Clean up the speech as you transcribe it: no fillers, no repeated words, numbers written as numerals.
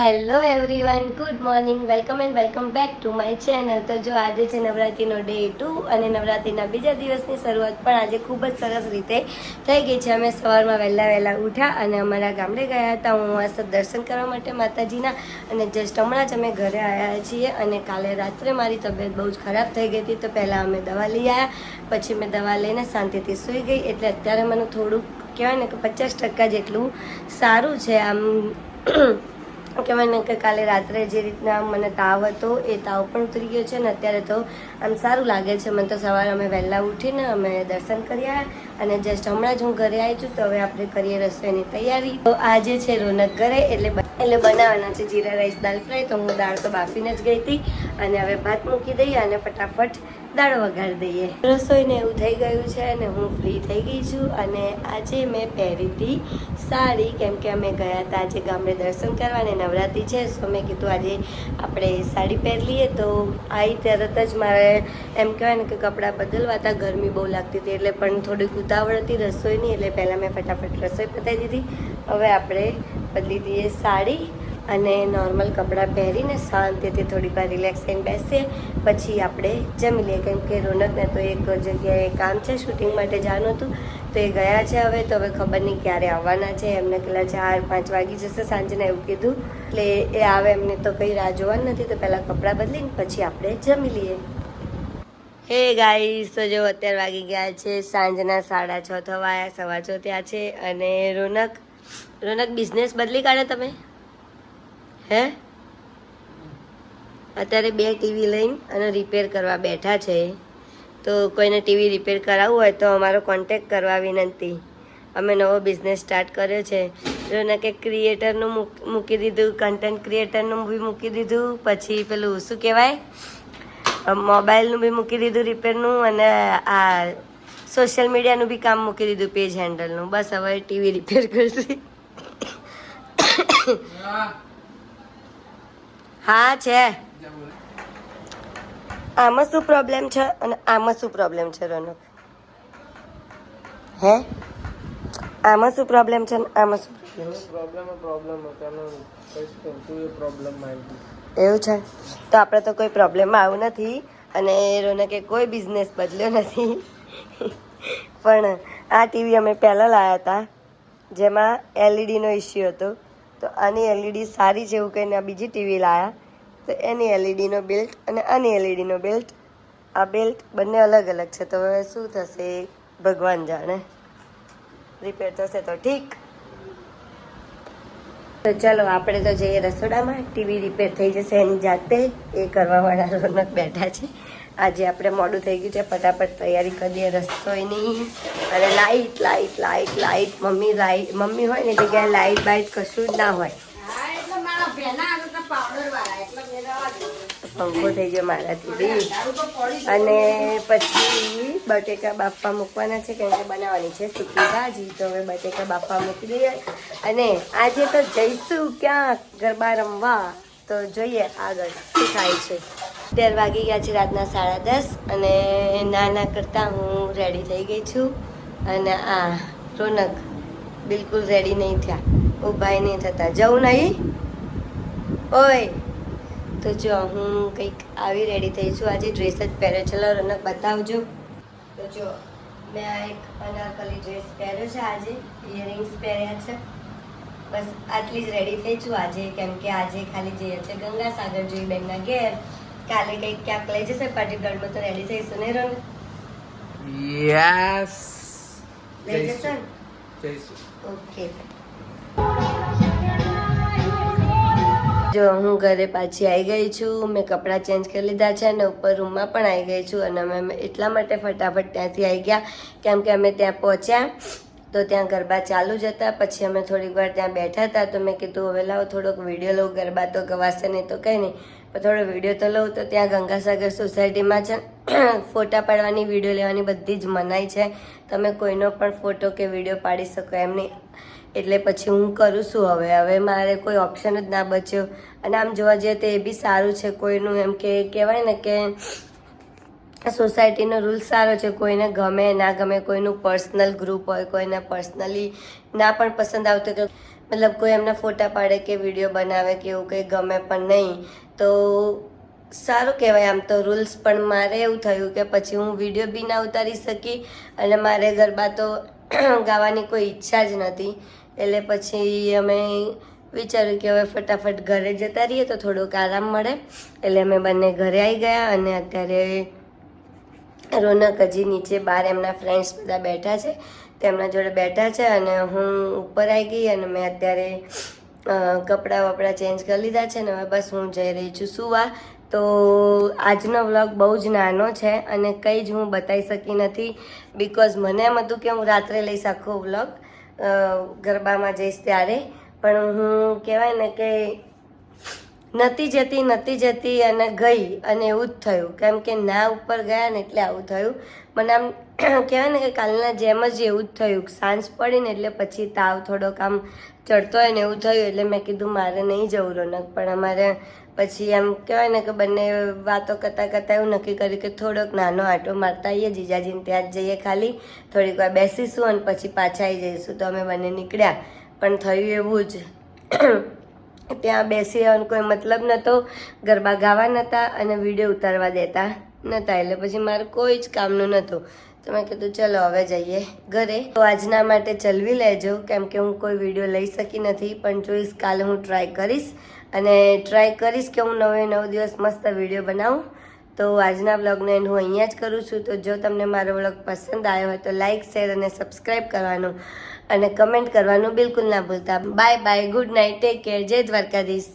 Hello everyone, good morning, welcome back to my channel. તો જો આજે છે નવરાત્રિનો ડે 2 અને નવરાત્રિના બીજા દિવસની શરૂઆત પણ આજે ખૂબ જ સરસ રીતે થઈ ગઈ છે. અમે સવારમાં વહેલા ઉઠ્યા અને અમારા ગામડે ગયા હતા. હું મસ્ત દર્શન કરવા માટે માતાજીના, અને જસ્ટ હમણાં જ અમે ઘરે આવ્યા છીએ. અને કાલે રાત્રે મારી તબિયત બહુ જ ખરાબ થઈ ગઈ હતી, તો પહેલાં અમે દવા લઈ આવ્યા, પછી મેં દવા લઈને શાંતિથી સૂઈ ગઈ. એટલે અત્યારે મને થોડુંક કહેવાય ને કે 50% જેટલું સારું છે. આમ કહેવાય ને કે કાલે રાત્રે જે રીતના મને તાવ હતો એ તાવ પણ ઉતરી ગયો છે, અને અત્યારે તો આમ સારું લાગે છે મને. તો સવારે અમે વહેલા ઉઠીને અમે દર્શન કર્યા અને જસ્ટ હમણાં જ હું ઘરે આવી છું. તો હવે આપણે કરીએ રસોઈની તૈયારી. તો આજે છે રોનક ઘરે, એટલે બનાવવાના છે જીરા રાઈસ દાલ ફ્રાય. તો હું દાળ તો બાફીને જ ગઈ હતી, અને હવે ભાત મૂકી દઈએ અને ફટાફટ દાળ વઘારી દઈએ. રસોઈને એવું થઈ ગયું છે અને હું ફ્રી થઈ ગઈ છું. અને આજે મેં પહેરી હતી સાડી, કેમ કે અમે ગયા હતા આજે ગામડે દર્શન કરવા, અને નવરાત્રિ છે. સો મેં કીધું આજે આપણે સાડી પહેરી લઈએ. તો આવી તરત જ મારે એમ કહેવાય ને કે કપડાં બદલવા હતા, ગરમી બહુ લાગતી હતી એટલે, પણ થોડીક ઉતાવળ હતી રસોઈની, એટલે પહેલાં મેં ફટાફટ રસોઈ પતાવી દીધી. હવે આપણે બદલી દઈએ સાડી અને નોર્મલ કપડાં પહેરીને શાંતિથી થોડીક વાર રિલેક્સ થઈને બેસીએ, પછી આપણે જમી લઈએ. કેમ કે રોનકને તો એક જગ્યાએ કામ છે, શૂટિંગ માટે જવાનું હતું, તો એ ગયા છે. હવે તો હવે ખબર નહીં ક્યારે આવવાના છે. એમને પેલા 4-5 વાગી જશે સાંજના એવું કીધું, એટલે એ આવે એમને તો કંઈ રાહ જોવાની નથી. તો પહેલાં કપડાં બદલીને પછી આપણે જમી લઈએ. હે ગાઈસ, તો જો અત્યારે વાગી ગયા છે સાંજના 6:30 થવા આવ્યા, 6:15 ત્યાં છે. અને રોનક બિઝનેસ બદલી કાઢે તમે હે? અત્યારે 2 ટીવી લઈને અને રિપેર કરવા બેઠા છે. તો કોઈને ટીવી રિપેર કરાવવું હોય તો અમારો કોન્ટેક કરવા વિનંતી. અમે નવો બિઝનેસ સ્ટાર્ટ કર્યો છે. રોનકે ક્રિએટરનું મૂકી દીધું, કન્ટેન્ટ ક્રિએટરનું બી મૂકી દીધું, પછી પેલું શું કહેવાય મોબાઈલનું બી મૂકી દીધું રિપેરનું, અને આ સોશિયલ મીડિયાનું બી કામ મૂકી દીધું, પેજ હેન્ડલનું. બસ હવે ટીવી રિપેર કરશે. હા છે. આમાં શું પ્રોબ્લેમ છે અને આમાં શું પ્રોબ્લેમ છે રોનક? હે આમાં શું પ્રોબ્લેમ છે ને આમાં શું પ્રોબ્લેમ એવું છે? તો આપણે તો કોઈ પ્રોબ્લેમમાં આવું નથી, અને રોનકે કોઈ બિઝનેસ બદલ્યો નથી. પણ આ ટીવી અમે પહેલાં લાવ્યા હતા, જેમાં એલઈડીનો ઇસ્યુ હતો. તો આની એલઈડી સારી છે એવું કહીને આ બીજી ટીવી લાવ્યા. તો એની એલઈડીનો બેલ્ટ અને આની એલઈડીનો બેલ્ટ, આ બેલ્ટ બંને અલગ અલગ છે. તો હવે શું થશે ભગવાન જાણે. રિપેર થશે તો ઠીક. તો ચાલો આપણે તો જઈએ રસોડામાં. ટીવી રિપેર થઈ જશે એની જાતે, એ કરવાવાળા રોનક બેઠા છે. આજે આપણે મોડું થઈ ગયું છે, ફટાફટ તૈયારી કરી દઈએ રસોઈની. અને લાઈટ મમ્મી હોય ને જગ્યાએ લાઈટ બાઈટ કશું જ ના હોય. પંખો થઈ ગયો મારાથી બી. અને પછી બટેકા બાફવા મૂકવાના છે, કેમ કે બનાવવાની છે સૂકી ભાજી. તો હવે બટેકા બાફવા મૂકી દઈએ. અને આજે તો જઈશું ક્યાં ગરબા રમવા. તો જોઈએ આગળ શું થાય છે. 11 વાગી ગયા છે રાતના 10:30, અને નાના કરતાં હું રેડી થઈ ગઈ છું. અને આ રોનક બિલકુલ રેડી નહીં થયા, ઊભા નહીં થતા. જવું નહીં ઓય. તો જો હું કંઈક આવી રેડી થઈ છું. આજે ડ્રેસ જ પહેર્યો. ચલો રોનક બતાવજો. તો જો મેં આ એક અનારકલી ડ્રેસ પહેર્યો છે આજે, ઇયરિંગ્સ પહેર્યા છે. બસ આટલી જ રેડી થઈ છું આજે, કેમ કે આજે ખાલી જઈએ છે ગંગાસાગર જોઈ બેનના ઘેર. કાલે કંઈક ક્યાંક લઈ જશે પાર્ટી પ્લોટમાં, તો રેડી થઈશું ને રોનક? યસ, લઈ જશે ને? જઈશું. ઓકે. જો હું ઘરે પાછી આવી ગઈ છું, મેં કપડાં ચેન્જ કરી લીધા છે અને ઉપર રૂમમાં પણ આવી ગઈ છું. અને અમે એટલા માટે ફટાફટ ત્યાંથી આવી ગયા કેમ કે અમે ત્યાં પહોંચ્યા તો ત્યાં ગરબા ચાલુ જ હતા. પછી અમે થોડીક વાર ત્યાં બેઠા હતા તો મેં કીધું હવે લાવો થોડોક વિડીયો લઉં, ગરબા તો ગવાશે નહીં તો કંઈ નહીં પણ થોડો વિડીયો તો લઉં. તો ત્યાં ગંગાસાગર સોસાયટીમાં છે ફોટા પાડવાની, વિડીયો લેવાની બધી જ મનાઈ છે. તમે કોઈનો પણ ફોટો કે વિડીયો પાડી શકો એમ નહીં. એટલે પછી હું કરું શું હવે મારે કોઈ ઓપ્શન જ ના બચ્યો. અને આમ જોવા જઈએ તો એ બી સારું છે, કોઈનું એમ કે કહેવાય ને કે સોસાયટીનો રૂલ સારો છે, કોઈને ગમે ના ગમે, કોઈનું પર્સનલ ગ્રુપ હોય, કોઈને પર્સનલી ના પણ પસંદ આવતું કે મતલબ કોઈ એમના ફોટા પાડે કે વિડીયો બનાવે કે એવું કંઈ ગમે પણ નહીં તો સારું કહેવાય. આમ તો રૂલ્સ પણ મારે એવું થયું કે પછી હું વિડીયો બી ના ઉતારી શકી અને મારે ગરબા તો ગાવાની કોઈ ઈચ્છા જ નથી. એટલે પછી અમે વિચાર્યું કે હવે ફટાફટ ઘરે જતા રહીએ તો થોડોક આરામ મળે. એટલે અમે બંને ઘરે આવી ગયા અને અત્યારે રોનક હજી નીચે બહાર એમના ફ્રેન્ડ્સ બધા બેઠા છે, તેમના જોડે બેઠા છે અને હું ઉપર આવી ગઈ અને મેં અત્યારે કપડાં વપડાં ચેન્જ કરી લીધા છે ને હવે બસ હું જઈ રહી છું સુવા. તો આજનો વ્લોગ બહુ જ નાનો છે અને કંઈ જ હું બતાવી શકી નથી બિકોઝ મને એમ હતું કે હું રાત્રે લઈશ આખો વ્લોગ ગરબામાં જઈશ ત્યારે, પણ હું કહેવાય ને કે નથી જતી અને ગઈ અને એવું જ થયું કેમ કે ના ઉપર ગયા ને એટલે આવું થયું. મને આમ કહેવાય ને કે કાલના જેમ જ એવું જ થયું, સાંજ પડી ને એટલે પછી તાવ થોડોક આમ ચડતો હોય ને એવું થયું. એટલે મેં કીધું મારે નહીં જવું રોનક, પણ અમારે પછી એમ કહેવાય ને કે બંને વાતો કરતાં એવું નક્કી કર્યું કે થોડોક નાનો આંટો મારતા આવીએ જીજાજીને ત્યાં જ જઈએ, ખાલી થોડીક વાર બેસીશું અને પછી પાછા આવી જઈશું. તો અમે બંને નીકળ્યા પણ થયું એવું જ ત્યાં બેસી રહેવાનો કોઈ મતલબ નહોતો, ગરબા ગાવા નહોતા અને વિડીયો ઉતારવા દેતા નહોતા. એટલે પછી મારે કોઈ જ કામનું નહોતું. તો મેં કીધું ચલો હવે જઈએ ઘરે. તો આજના માટે ચલવી લેજો કેમ કે હું કોઈ વિડીયો લઈ શકી નથી, પણ જોઈશ કાલે હું ટ્રાય કરીશ અને ટ્રાય કરીશ કે હું 9 દિવસ મસ્ત વિડીયો બનાવું. તો આજના વ્લોગને હું અહીંયા જ કરું છું. તો જો તમને મારો વ્લોગ પસંદ આવ્યો હોય તો લાઇક, શેર અને સબસ્ક્રાઈબ કરવાનું અને કમેન્ટ કરવાનું બિલકુલ ના ભૂલતા. Bye bye, good night, take care, જય દ્વારકાધીશ.